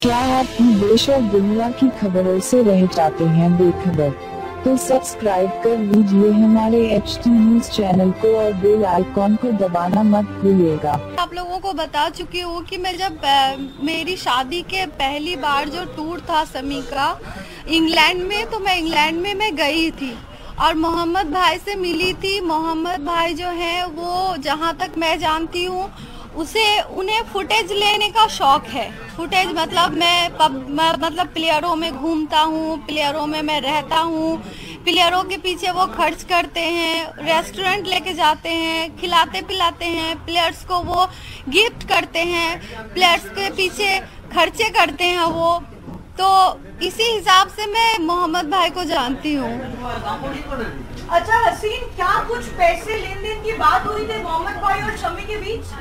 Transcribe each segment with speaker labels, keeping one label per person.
Speaker 1: क्या आप भी देश और दुनिया की खबरों से रह जाते हैं बेखबर? तो सब्सक्राइब कर लीजिए हमारे HT न्यूज चैनल को और बेल आइकॉन को दबाना मत भूलिएगा।
Speaker 2: आप लोगों को बता चुकी हूँ कि मैं जब मेरी शादी के पहली बार जो टूर था समी का इंग्लैंड में, तो मैं इंग्लैंड में मैं गई थी और मोहम्मद भाई से मिली थी। मोहम्मद भाई जो हैं वो, जहाँ तक मैं जानती हूँ, उन्हें फुटेज लेने का शौक है। फुटेज मतलब मतलब प्लेयरों में घूमता हूँ, प्लेयरों में मैं रहता हूँ, प्लेयरों के पीछे वो खर्च करते हैं, रेस्टोरेंट लेके जाते हैं, खिलाते पिलाते हैं, प्लेयर्स को वो गिफ्ट करते हैं, प्लेयर्स के पीछे खर्चे करते हैं वो। तो इसी हिसाब से मैं मोहम्मद भाई को जानती हूँ।
Speaker 3: अच्छा हसीन, क्या कुछ पैसे लेन देन की बात हुई थी मोहम्मद भाई और शमी के बीच?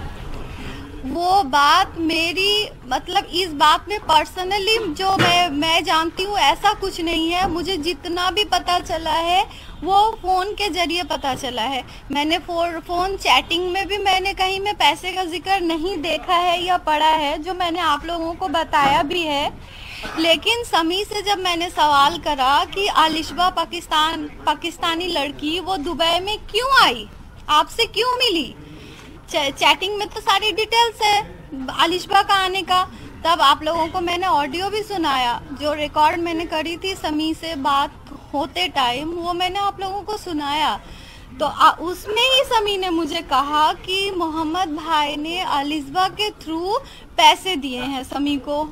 Speaker 2: वो बात मेरी मतलब इस बात में पर्सनली जो मैं जानती हूँ ऐसा कुछ नहीं है। मुझे जितना भी पता चला है वो फ़ोन के जरिए पता चला है। मैंने फ़ोन चैटिंग में भी मैंने कहीं में पैसे का जिक्र नहीं देखा है या पढ़ा है, जो मैंने आप लोगों को बताया भी है। लेकिन समी से जब मैंने सवाल करा कि आलिशबा पाकिस्तानी लड़की वो दुबई में क्यों आई, आपसे क्यों मिली, चैटिंग में तो सारी डिटेल्स है आलिशबा का आने का, तब आप लोगों को मैंने ऑडियो भी सुनाया। जो रिकॉर्ड मैंने करी थी समी से बात होते टाइम, वो मैंने आप लोगों को सुनाया। तो उसमें ही समी ने मुझे कहा कि मोहम्मद भाई ने आलिशबा के थ्रू पैसे दिए हैं समी को।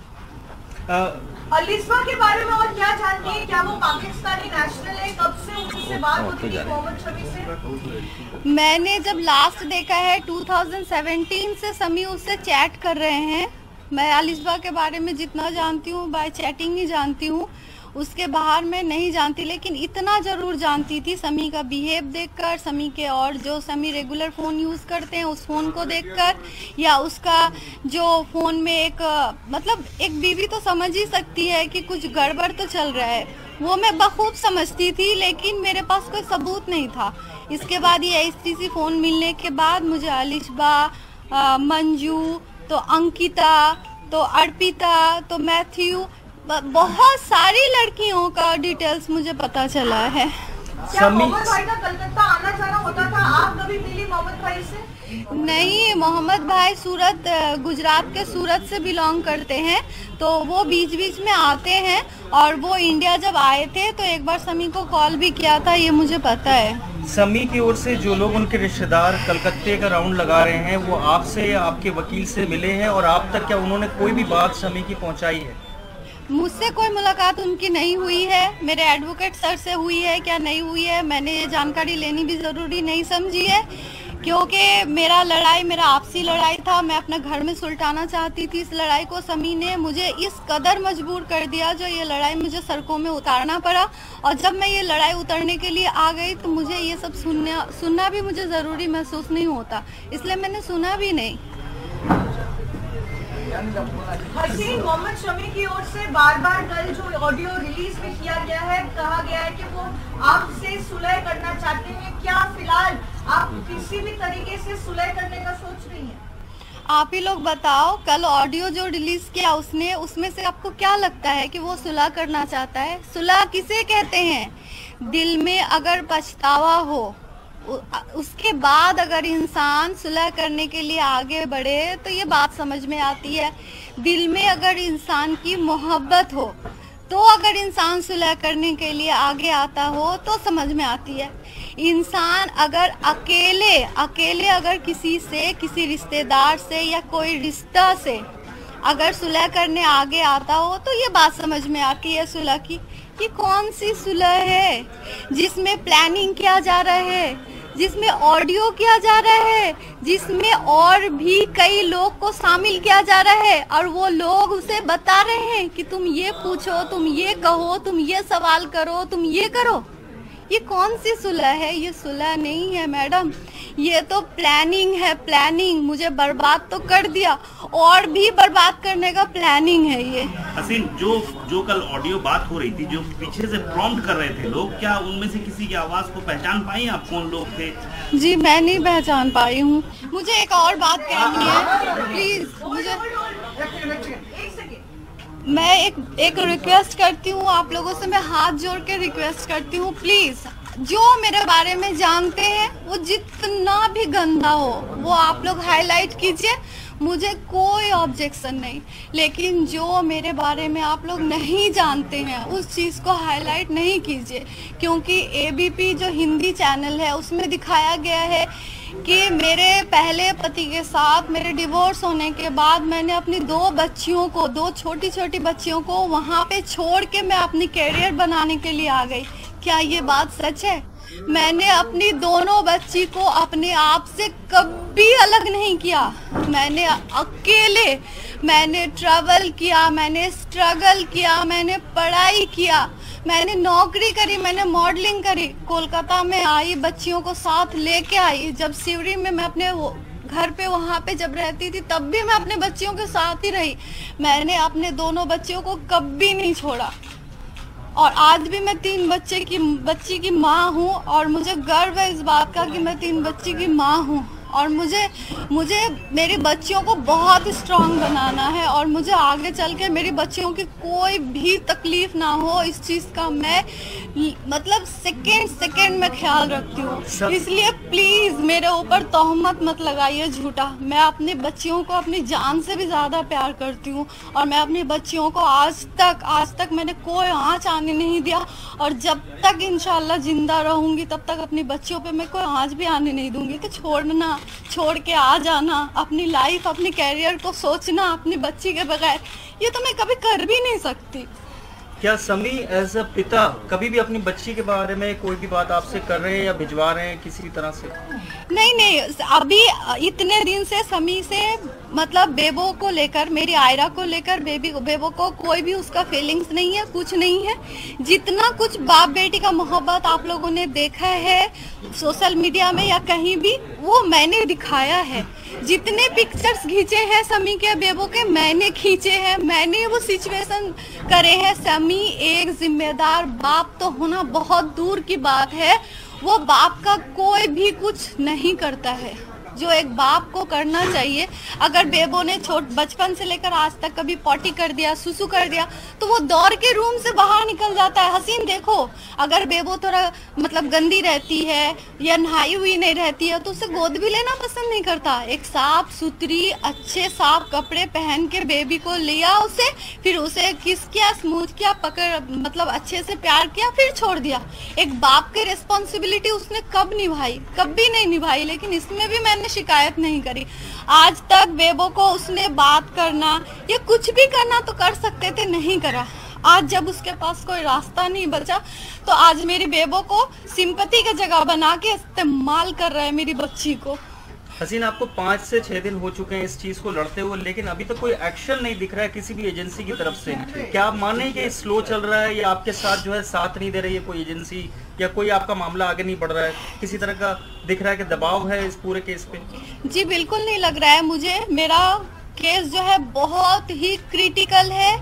Speaker 3: आलिशबा के बारे में और क्या जानती है? क्या वो पाकिस्तानी नेशनल है? कब से उनसे बात होती थी मोहम्मद शमी से?
Speaker 2: मैंने जब लास्ट देखा है 2017 से समी उससे चैट कर रहे हैं। मैं आलिशबा के बारे में जितना जानती हूँ बाय चैटिंग ही जानती हूँ, उसके बाहर मैं नहीं जानती। लेकिन इतना ज़रूर जानती थी समी का बिहेव देखकर, समी के और जो समी रेगुलर फ़ोन यूज़ करते हैं उस फ़ोन को देखकर, या उसका जो फ़ोन में एक मतलब एक बीवी तो समझ ही सकती है कि कुछ गड़बड़ तो चल रहा है, वो मैं बखूब समझती थी। लेकिन मेरे पास कोई सबूत नहीं था। इसके बाद ये ऐसी फ़ोन मिलने के बाद मुझे आलिशबा, मंजू, तो अंकिता, तो अर्पिता, तो मैथ्यू, बहुत सारी लड़कियों का डिटेल्स मुझे पता चला है।
Speaker 3: क्या मोहम्मद भाई का कलकत्ता आना जाना होता था? आप कभी मिली मोहम्मद भाई से?
Speaker 2: नहीं, मोहम्मद भाई गुजरात के सूरत से बिलोंग करते हैं, तो वो बीच बीच में आते हैं। और वो इंडिया जब आए थे तो एक बार समी को कॉल भी किया था, ये मुझे पता है।
Speaker 4: समी की ओर से जो लोग उनके रिश्तेदार कलकत्ते का राउंड लगा रहे हैं, वो आपसे या आपके वकील से मिले हैं और आप तक क्या उन्होंने कोई भी बात समी की पहुंचाई है?
Speaker 2: मुझसे कोई मुलाकात उनकी नहीं हुई है। मेरे एडवोकेट सर से हुई है क्या नहीं हुई है, मैंने ये जानकारी लेनी भी ज़रूरी नहीं समझी है, क्योंकि मेरा आपसी लड़ाई था। मैं अपना घर में सुलटाना चाहती थी इस लड़ाई को। समी ने मुझे इस कदर मजबूर कर दिया जो ये लड़ाई मुझे सड़कों में उतारना पड़ा। और जब मैं ये लड़ाई उतरने के लिए आ गई तो मुझे ये सब सुनना भी मुझे ज़रूरी महसूस नहीं होता, इसलिए मैंने सुना भी नहीं।
Speaker 3: हसीन, मोहम्मद शमी की ओर से बार बार कल जो ऑडियो रिलीज भी किया गया है, कहा गया है कि वो आपसे सुलह करना चाहते हैं। क्या फिलहाल आप किसी भी तरीके से सुलह करने का सोच रही हैं?
Speaker 2: आप ही लोग बताओ, कल ऑडियो जो रिलीज किया उसने, उसमें से आपको क्या लगता है कि वो सुलह करना चाहता है? सुलह किसे कहते हैं? दिल में अगर पछतावा हो, उसके बाद अगर इंसान सुलह करने के लिए आगे बढ़े तो ये बात समझ में आती है। दिल में अगर इंसान की मोहब्बत हो तो अगर इंसान सुलह करने के लिए आगे आता हो तो समझ में आती है। इंसान अगर अकेले अगर किसी से, किसी रिश्तेदार से या कोई रिश्ता से अगर सुलह करने आगे आता हो तो ये बात समझ में आती है सुलह की। ये कौन सी सुलह है जिसमें प्लानिंग किया जा रहा है, जिसमें ऑडियो किया जा रहा है, जिसमें और भी कई लोग को शामिल किया जा रहा है और वो लोग उसे बता रहे हैं कि तुम ये पूछो, तुम ये कहो, तुम ये सवाल करो, तुम ये करो। ये कौन सी सुलह है? ये सुलह नहीं है मैडम, ये तो प्लानिंग है। प्लानिंग, मुझे बर्बाद तो कर दिया और भी बर्बाद करने का प्लानिंग है ये।
Speaker 5: हसीन, जो कल ऑडियो बात हो रही थी, जो पीछे से प्रॉम्प्ट कर रहे थे लोग, क्या उनमें से किसी की आवाज को पहचान पाई आप? कौन लोग थे?
Speaker 2: जी मैं नहीं पहचान पाई हूँ। मुझे एक और बात कहनी है प्लीज, मुझे मैं एक रिक्वेस्ट करती हूँ आप लोगों से, मैं हाथ जोड़ के रिक्वेस्ट करती हूँ, प्लीज जो मेरे बारे में जानते हैं वो जितना भी गंदा हो वो आप लोग हाईलाइट कीजिए, मुझे कोई ऑब्जेक्शन नहीं। लेकिन जो मेरे बारे में आप लोग नहीं जानते हैं उस चीज़ को हाईलाइट नहीं कीजिए, क्योंकि एबीपी जो हिंदी चैनल है उसमें दिखाया गया है कि मेरे पहले पति के साथ मेरे डिवोर्स होने के बाद मैंने अपनी दो छोटी छोटी बच्चियों को वहाँ पे छोड़ के मैं अपनी कैरियर बनाने के लिए आ गई। क्या ये बात सच है? मैंने अपनी दोनों बच्ची को अपने आप से कभी अलग नहीं किया। मैंने अकेले मैंने ट्रैवल किया, मैंने स्ट्रगल किया, मैंने पढ़ाई किया, मैंने नौकरी करी, मैंने मॉडलिंग करी, कोलकाता में आई, बच्चियों को साथ लेके आई। जब सिवरी में मैं अपने घर पे वहाँ पे जब रहती थी तब भी मैं अपने बच्चियों के साथ ही रही। मैंने अपने दोनों बच्चियों को कभी नहीं छोड़ा और आज भी मैं 3 बच्ची की माँ हूँ और मुझे गर्व है इस बात का कि मैं 3 बच्ची की माँ हूँ। और मुझे मेरी बच्चियों को बहुत स्ट्रांग बनाना है और मुझे आगे चल के मेरी बच्चियों की कोई भी तकलीफ ना हो, इस चीज़ का मैं मतलब सेकेंड में ख्याल रखती हूँ। इसलिए प्लीज़ मेरे ऊपर तोहमत मत लगाइए झूठा। मैं अपनी बच्चियों को अपनी जान से भी ज़्यादा प्यार करती हूँ और मैं अपनी बच्चियों को आज तक मैंने कोई आँच आने नहीं दिया और जब तक इंशाल्लाह जिंदा रहूँगी तब तक अपनी बच्चियों पे मैं कोई आँच भी आने नहीं दूँगी। तो छोड़ के आ जाना, अपनी लाइफ अपनी कैरियर को सोचना अपनी बच्ची के बगैर, ये तो मैं कभी कर भी नहीं सकती।
Speaker 4: क्या समी एज अ पिता कभी भी अपनी बच्ची के बारे में कोई भी बात आपसे कर रहे हैं या भिजवा रहे हैं किसी भी तरह से?
Speaker 2: नहीं, अभी इतने दिन से समी से मतलब बेबो को लेकर, मेरी आयरा को लेकर, बेबो को कोई भी उसका फीलिंग्स नहीं है, कुछ नहीं है। जितना कुछ बाप बेटी का मोहब्बत आप लोगों ने देखा है सोशल मीडिया में या कहीं भी, वो मैंने दिखाया है। जितने पिक्चर्स खींचे हैं समी के बेबो के मैंने खींचे हैं, मैंने वो सिचुएशन करे हैं। समी एक जिम्मेदार बाप तो होना बहुत दूर की बात है, वो बाप का कोई भी कुछ नहीं करता है जो एक बाप को करना चाहिए। अगर बेबो ने बचपन से लेकर आज तक कभी पॉटी कर दिया, सुसु कर दिया, तो वो दौड़ के रूम से बाहर निकल जाता है। हसीन देखो, अगर बेबो थोड़ा मतलब गंदी रहती है या नहाई हुई नहीं रहती है तो उसे गोद भी लेना पसंद नहीं करता। एक साफ सुथरी अच्छे साफ कपड़े पहन के बेबी को लिया, फिर उसे किस किया, स्मूथ किया, पकड़ मतलब अच्छे से प्यार किया, फिर छोड़ दिया। एक बाप की रिस्पॉन्सिबिलिटी उसने कब निभाई? कभी नहीं निभाई। लेकिन इसमें भी मैंने शिकायत नहीं करी आज तक। बेबो को उसने बात करना या कुछ भी करना तो कर सकते थे, नहीं करा। आज जब उसके पास कोई रास्ता नहीं बचा तो आज मेरी बेबो को सिंपैथी की जगह बना के इस्तेमाल कर रहा है मेरी बच्ची को।
Speaker 4: हसीन, आपको 5 से 6 दिन हो चुके हैं इस चीज को लड़ते हुए, लेकिन अभी तक कोई एक्शन नहीं दिख रहा है किसी भी एजेंसी की तरफ से। क्या आप माने कि स्लो चल रहा है या आपके साथ जो है साथ नहीं दे रही है कोई एजेंसी, या कोई आपका मामला आगे नहीं बढ़ रहा है? किसी तरह का दिख रहा है कि दबाव है इस पूरे केस पे?
Speaker 2: जी बिल्कुल नहीं लग रहा है मुझे। मेरा केस जो है बहुत ही क्रिटिकल है।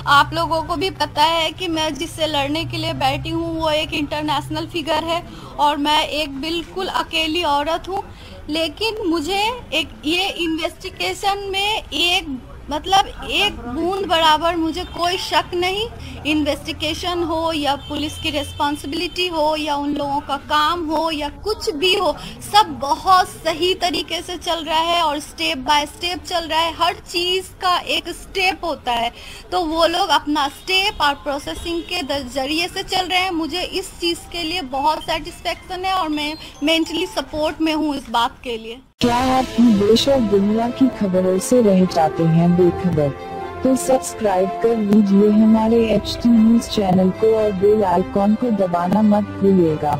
Speaker 2: आप लोगों को भी पता है कि मैं जिससे लड़ने के लिए बैठी हूँ वो एक इंटरनेशनल फिगर है और मैं एक बिल्कुल अकेली औरत हूँ। लेकिन मुझे ये इन्वेस्टिगेशन में एक बूंद बराबर मुझे कोई शक नहीं। इन्वेस्टिगेशन हो या पुलिस की रिस्पॉन्सिबिलिटी हो या उन लोगों का काम हो या कुछ भी हो, सब बहुत सही तरीके से चल रहा है और स्टेप बाय स्टेप चल रहा है। हर चीज़ का एक स्टेप होता है, तो वो लोग अपना स्टेप और प्रोसेसिंग के जरिए से चल रहे हैं। मुझे इस चीज़ के लिए बहुत सेटिस्फेक्शन है और मैं मेंटली सपोर्ट में हूँ इस बात के लिए।
Speaker 1: क्या आप देश और दुनिया की खबरों से रह जाते हैं बेखबर? तो सब्सक्राइब कर लीजिए हमारे HT न्यूज़ चैनल को और बेल आइकॉन को दबाना मत भूलिएगा।